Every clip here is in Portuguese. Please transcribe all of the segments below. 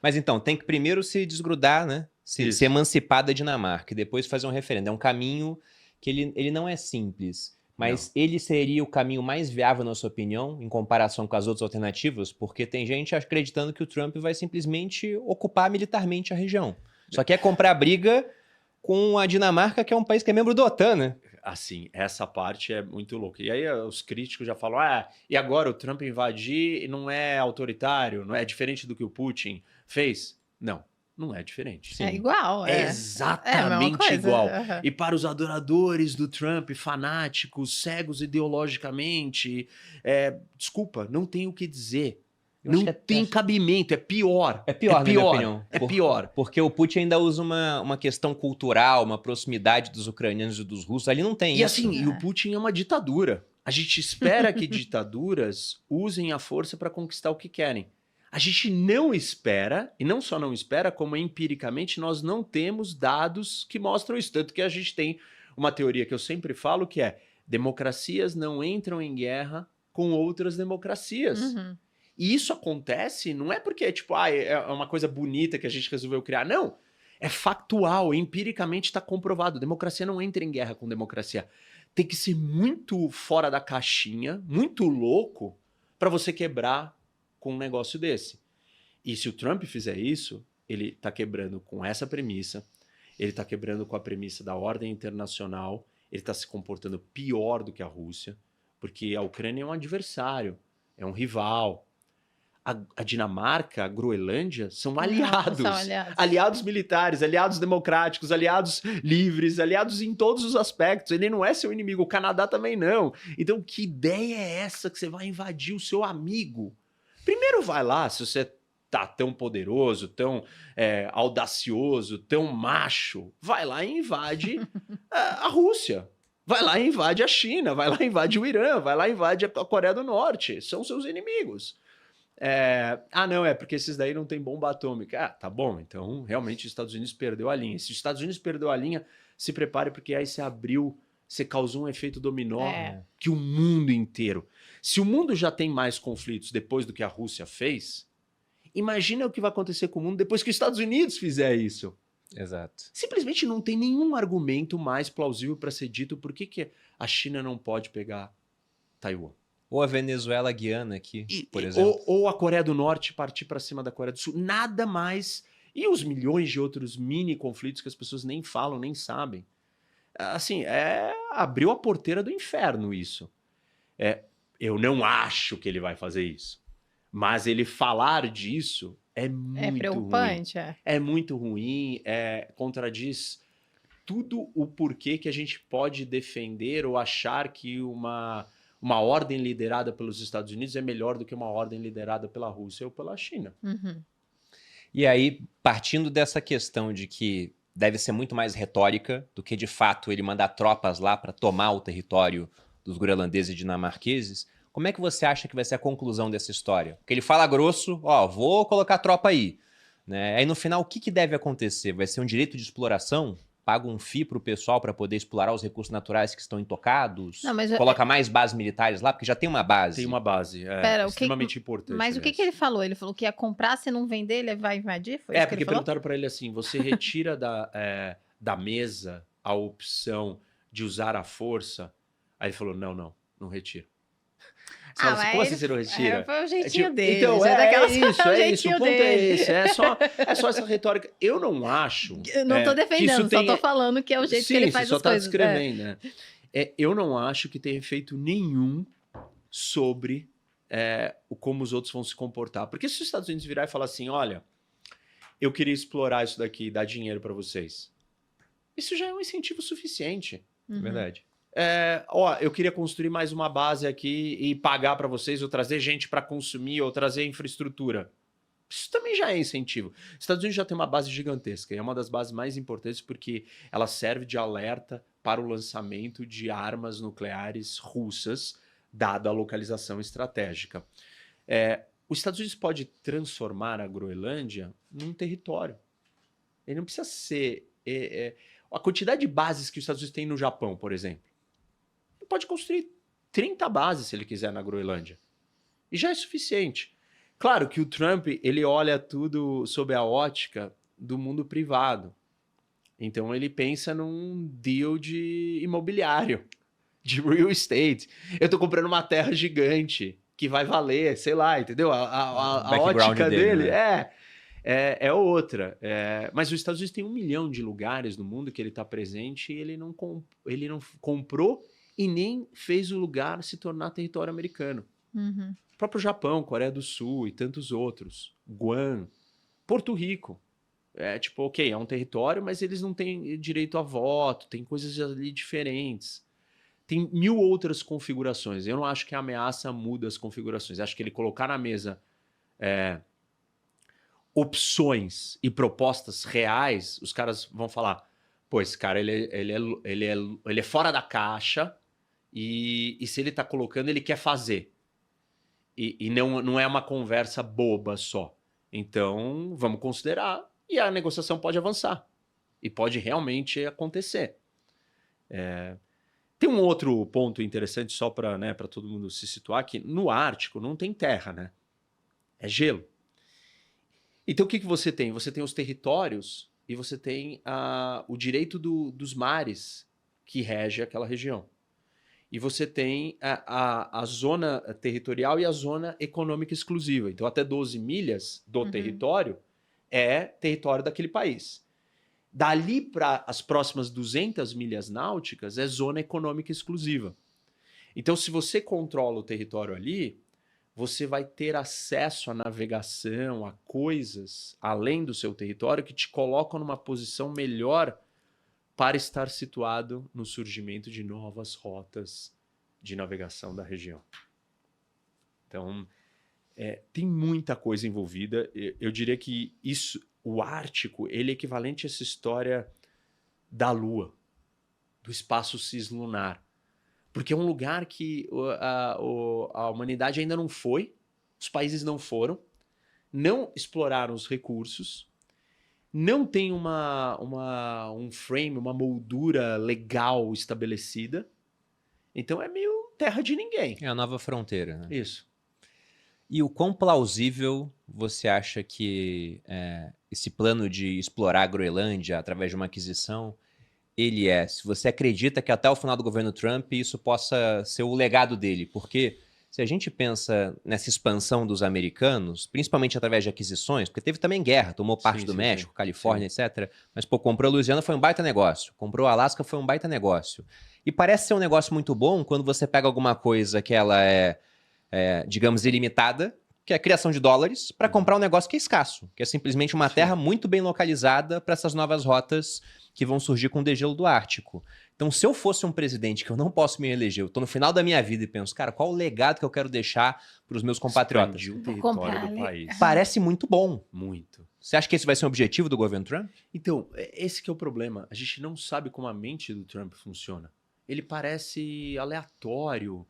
Mas então, tem que primeiro se desgrudar, né? Se emancipar da Dinamarca e depois fazer um referendo. É um caminho que ele não é simples, mas ele seria o caminho mais viável, na sua opinião, em comparação com as outras alternativas? Porque tem gente acreditando que o Trump vai simplesmente ocupar militarmente a região. Só quer comprar briga com a Dinamarca, que é um país que é membro da OTAN, né? Assim, essa parte é muito louca. E aí os críticos já falam, e agora o Trump invadir e não é autoritário, não é diferente do que o Putin fez? Não, não é diferente. É igual, É é. É a mesma exatamente coisa. igual. Uhum. E para os adoradores do Trump, fanáticos, cegos ideologicamente, desculpa, não tem o que dizer. Não tem cabimento, é pior. É pior, na minha opinião. É pior. Porque o Putin ainda usa uma questão cultural, uma proximidade dos ucranianos e dos russos. Ali não tem E isso. assim, e o Putin é uma ditadura. A gente espera que ditaduras usem a força para conquistar o que querem. A gente não espera, e não só não espera, como empiricamente nós não temos dados que mostram isso. Tanto que a gente tem uma teoria que eu sempre falo, que é democracias não entram em guerra com outras democracias. Uhum. E isso acontece não é porque é uma coisa bonita que a gente resolveu criar. Não, é factual, empiricamente está comprovado. Democracia não entra em guerra com democracia. Tem que ser muito fora da caixinha, muito louco, para você quebrar com um negócio desse. E se o Trump fizer isso, ele está quebrando com essa premissa, ele está quebrando com a premissa da ordem internacional, ele está se comportando pior do que a Rússia, porque a Ucrânia é um adversário, é um rival. A Dinamarca, a Groenlândia, são aliados. São aliados. Aliados militares, aliados democráticos, aliados livres, aliados em todos os aspectos. Ele não é seu inimigo, o Canadá também não. Então, que ideia é essa que você vai invadir o seu amigo? Primeiro vai lá, se você tá tão poderoso, tão audacioso, tão macho, vai lá e invade a Rússia. Vai lá e invade a China, vai lá e invade o Irã, vai lá e invade a Coreia do Norte. São seus inimigos. Não, porque esses daí não tem bomba atômica. Tá bom, então realmente os Estados Unidos perdeu a linha. Se os Estados Unidos perdeu a linha, se prepare, porque aí você causou um efeito dominó que o mundo inteiro. Se o mundo já tem mais conflitos depois do que a Rússia fez, imagina o que vai acontecer com o mundo depois que os Estados Unidos fizer isso. Exato. Simplesmente não tem nenhum argumento mais plausível para ser dito por que a China não pode pegar Taiwan. Ou a Venezuela Guiana aqui, por exemplo. Ou a Coreia do Norte partir para cima da Coreia do Sul. Nada mais. E os milhões de outros mini conflitos que as pessoas nem falam, nem sabem. Assim, abriu a porteira do inferno isso. Eu não acho que ele vai fazer isso. Mas ele falar disso é muito preocupante, ruim. É muito ruim, contradiz tudo o porquê que a gente pode defender ou achar que uma ordem liderada pelos Estados Unidos é melhor do que uma ordem liderada pela Rússia ou pela China. Uhum. E aí, partindo dessa questão de que deve ser muito mais retórica do que, de fato, ele mandar tropas lá para tomar o território dos groenlandeses e dinamarqueses, como é que você acha que vai ser a conclusão dessa história? Porque ele fala grosso, vou colocar tropa aí. Né? Aí no final, o que deve acontecer? Vai ser um direito de exploração? Paga um FII para o pessoal para poder explorar os recursos naturais que estão intocados? Não, mas coloca mais bases militares lá? Porque já tem uma base. Tem uma base, extremamente importante. Mas o que ele falou? Ele falou que ia comprar, se não vender, ele vai invadir? Foi isso que ele falou? Perguntaram para ele assim, você retira da mesa a opção de usar a força? Aí ele falou, não retiro. Mas como assim você não retira? Foi o jeitinho dele. Então, isso. O ponto dele. é esse. É só essa retórica. Eu não acho... Eu não tô defendendo, só tô falando que é o jeito que ele faz as coisas. Sim, só tá descrevendo, né? Eu não acho que tenha efeito nenhum sobre como os outros vão se comportar. Porque se os Estados Unidos virar e falar assim, olha, eu queria explorar isso daqui, dar dinheiro para vocês. Isso já é um incentivo suficiente. Uhum. Verdade. Eu queria construir mais uma base aqui e pagar para vocês, ou trazer gente para consumir, ou trazer infraestrutura. Isso também já é incentivo. Os Estados Unidos já tem uma base gigantesca, e é uma das bases mais importantes porque ela serve de alerta para o lançamento de armas nucleares russas, dada a localização estratégica. Os Estados Unidos pode transformar a Groenlândia num território. Ele não precisa ser... a quantidade de bases que os Estados Unidos têm no Japão, por exemplo, ele pode construir 30 bases, se ele quiser, na Groenlândia. E já é suficiente. Claro que o Trump, ele olha tudo sob a ótica do mundo privado. Então ele pensa num deal de imobiliário, de real estate. Eu tô comprando uma terra gigante que vai valer, sei lá, entendeu? A background ótica dele, dele né? é outra. Mas os Estados Unidos tem 1 milhão de lugares no mundo que ele está presente e ele não comprou e nem fez o lugar se tornar território americano. Uhum. O próprio Japão, Coreia do Sul e tantos outros. Guam, Porto Rico. Tipo, ok, é um território, mas eles não têm direito a voto, tem coisas ali diferentes. Tem 1000 outras configurações. Eu não acho que a ameaça muda as configurações. Acho que ele colocar na mesa opções e propostas reais, os caras vão falar, pô, esse cara ele é fora da caixa e se ele tá colocando, ele quer fazer. E não é uma conversa boba só. Então, vamos considerar e a negociação pode avançar. E pode realmente acontecer. Tem um outro ponto interessante, só para todo mundo se situar, que no Ártico não tem terra, né? É gelo. Então o que você tem? Você tem os territórios e você tem o direito dos mares que rege aquela região. E você tem a zona territorial e a zona econômica exclusiva. Então até 12 milhas do território é território daquele país. Dali para as próximas 200 milhas náuticas é zona econômica exclusiva. Então se você controla o território ali, você vai ter acesso à navegação, a coisas além do seu território que te colocam numa posição melhor para estar situado no surgimento de novas rotas de navegação da região. Então, tem muita coisa envolvida. Eu diria que o Ártico, ele é equivalente a essa história da Lua, do espaço cislunar. Porque é um lugar que a humanidade ainda não foi, os países não foram, não exploraram os recursos, não tem um frame, uma moldura legal estabelecida. Então é meio terra de ninguém. É a nova fronteira, né? Isso. E o quão plausível você acha que esse plano de explorar a Groenlândia através de uma aquisição, ele é? Se você acredita que até o final do governo Trump isso possa ser o legado dele? Porque se a gente pensa nessa expansão dos americanos, principalmente através de aquisições, porque teve também guerra, tomou parte do México, Califórnia, etc. Mas, pô, comprou a Louisiana, foi um baita negócio. Comprou a Alasca, foi um baita negócio. E parece ser um negócio muito bom quando você pega alguma coisa que ela digamos, ilimitada, que é a criação de dólares, para comprar um negócio que é escasso, que é simplesmente uma terra muito bem localizada para essas novas rotas que vão surgir com o degelo do Ártico. Então, se eu fosse um presidente que eu não posso me eleger, eu tô no final da minha vida e penso, cara, qual o legado que eu quero deixar para os meus compatriotas? Expandir o território do país. Parece muito bom. Muito. Você acha que esse vai ser um objetivo do governo Trump? Então, esse que é o problema. A gente não sabe como a mente do Trump funciona. Ele parece aleatório.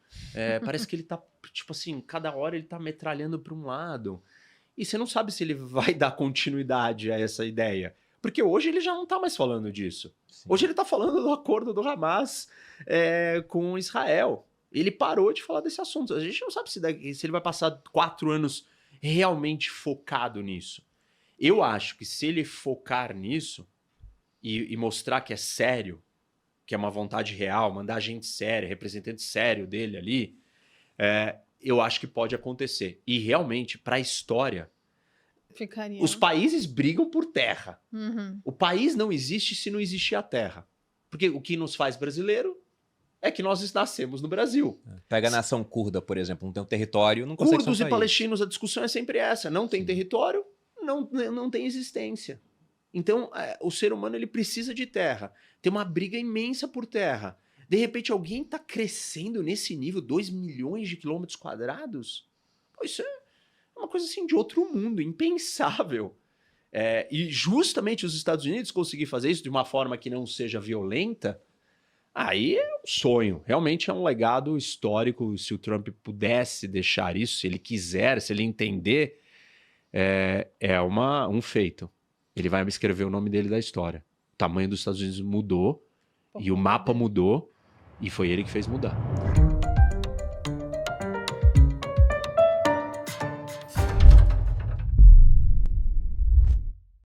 Parece que ele tá, tipo assim, cada hora ele tá metralhando para um lado. E você não sabe se ele vai dar continuidade a essa ideia. Porque hoje ele já não tá mais falando disso. Sim. Hoje ele tá falando do acordo do Hamas com Israel. Ele parou de falar desse assunto. A gente não sabe se ele vai passar 4 anos realmente focado nisso. Eu acho que se ele focar nisso e mostrar que é sério, que é uma vontade real, mandar gente séria, representante sério dele ali, eu acho que pode acontecer. E realmente, para a história, os países brigam por terra. O país não existe se não existir a terra. Porque o que nos faz brasileiro é que nós nascemos no Brasil. Pega a nação curda, por exemplo, não tem um território, não consegue ser um Curdos e país. palestinos, a discussão é sempre essa. Não tem território, não tem existência. Então, o ser humano ele precisa de terra. Tem uma briga imensa por terra. De repente, alguém está crescendo nesse nível, 2 milhões de quilômetros quadrados? Pô, isso é uma coisa assim de outro mundo, impensável. E justamente os Estados Unidos conseguir fazer isso de uma forma que não seja violenta, aí é um sonho. Realmente é um legado histórico. Se o Trump pudesse deixar isso, se ele quiser, se ele entender, um feito. Ele vai escrever o nome dele da história. O tamanho dos Estados Unidos mudou, e o mapa mudou, e foi ele que fez mudar.